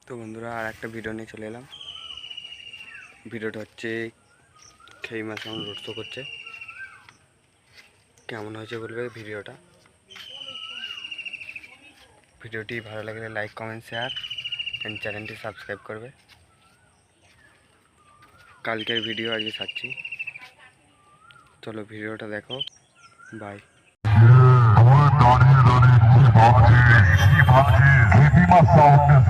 তো বন্ধুরা আর একটা ভিডিও নিয়ে চলে এলাম। ভিডিওটা হচ্ছে খেইমা সাউন্ড রোড শো করছে। কেমন হয়েছে বলবে ভিডিওটি ভালো লাগলে লাইক কমেন্ট শেয়ার এন্ড চ্যানেলটি সাবস্ক্রাইব করবে। কালকের ভিডিও আজকে ছাড়ছি, চলো ভিডিওটা দেখো। বাই। কি ভাবছিস? খেইমা সাউন্ডের